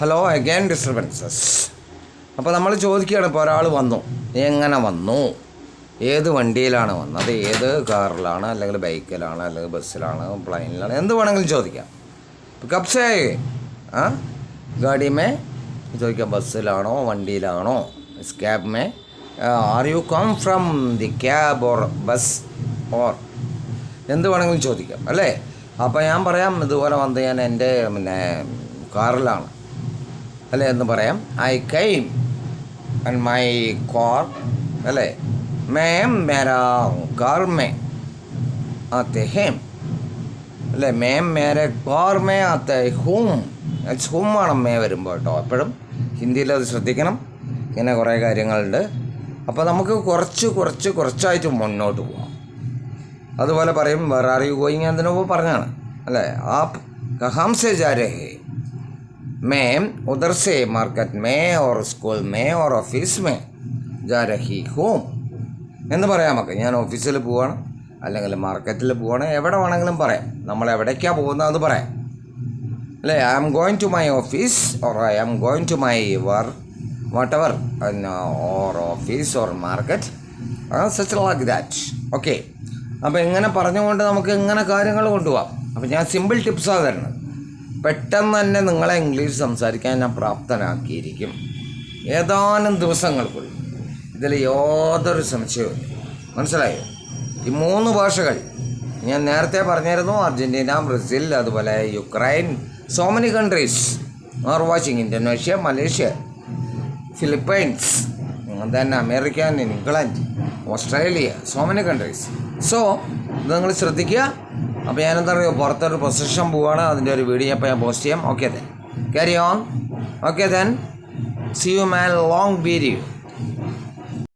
Hello again disturbances. അപ്പോൾ നമ്മൾ ചോദിക്കുകയാണ്, ഇപ്പോൾ ഒരാൾ വന്നു, എങ്ങനെ വന്നു, ഏത് വണ്ടിയിലാണ് വന്നത്, ഏത് കാറിലാണ്, അല്ലെങ്കിൽ ബൈക്കിലാണ്, അല്ലെങ്കിൽ ബസ്സിലാണ്, പ്ലെയിനിലാണ്, എന്ത് വേണമെങ്കിലും ചോദിക്കാം. കബ്സേ ഗാഡിമേ ചോദിക്കാം, ബസ്സിലാണോ വണ്ടിയിലാണോ, ക്യാബ് മേ are you come from the cab or bus or എന്ത് വേണമെങ്കിലും ചോദിക്കാം അല്ലേ. അപ്പോൾ ഞാൻ പറയാം, ഇതുപോലെ വന്ന് ഞാൻ എൻ്റെ കാറിലാണ് അല്ലേ എന്ന് പറയാം. I came and my car അല്ലേ. മേം മേരാ കാർ മേ ആത്തെ ഹേം അല്ലേ. മേം മേരെ കാർ മേ ആത്തെ ഹൂം. ഹൂമാണ് മേ വരുമ്പോൾ കേട്ടോ. എപ്പോഴും ഹിന്ദിയിൽ അത് ശ്രദ്ധിക്കണം. ഇങ്ങനെ കുറേ കാര്യങ്ങളുണ്ട്. അപ്പോൾ നമുക്ക് കുറച്ചായിട്ട് മുന്നോട്ട് പോകാം. അതുപോലെ പറയും, വേറെ ആർ യു ഗോയിങ് എന്നതിന് മുമ്പ് പറഞ്ഞാണ് അല്ലേ. ആപ്പ് കഹാം സെ ജാ രഹേ, मैं उधर से मार्केट में और स्कूल में और ऑफिस में जा रही हूँ എന്ന് പറയാം. നമുക്ക് ഞാൻ ഓഫീസിൽ പോവാണ്, അല്ലെങ്കിൽ മാർക്കറ്റിൽ പോവാണ്, എവിടെ വേണമെങ്കിലും പറയാം. നമ്മൾ എവിടേക്കാണ് പോകുന്നത് അത് പറയാം അല്ലേ. I am going to my office or I am going to my work whatever or office or market such like that. Okay. അപ്പോൾ ഇങ്ങനെ പറഞ്ഞുകൊണ്ട് നമുക്ക് ഇങ്ങനെ കാര്യങ്ങൾ കൊണ്ടുപോകാം. അപ്പോൾ ഞാൻ സിമ്പിൾ ടിപ്സാണ് തരുന്നത്. പെട്ടെന്ന് തന്നെ നിങ്ങളെ ഇംഗ്ലീഷ് സംസാരിക്കാൻ ഞാൻ പ്രാപ്തനാക്കിയിരിക്കും ഏതാനും ദിവസങ്ങൾക്കുള്ളിൽ. ഇതിൽ യാതൊരു സംശയവും. മനസ്സിലായോ? ഈ 3 ഭാഷകൾ ഞാൻ നേരത്തെ പറഞ്ഞിരുന്നു. അർജൻറ്റീന, ബ്രസീൽ, അതുപോലെ Ukraine, so many countries are watching. Indonesia, Malaysia, Philippines, then America, England, Australia, so many countries. So ഇത് നിങ്ങൾ ശ്രദ്ധിക്കുക. അപ്പോൾ ഞാനെന്താ പറയുക, പുറത്തൊരു പൊസിഷൻ പോവുകയാണ്. അതിൻ്റെ ഒരു വീഡിയോ അപ്പോൾ ഞാൻ പോസ്റ്റ് ചെയ്യാം. Okay then carry on. Okay then see you man long video.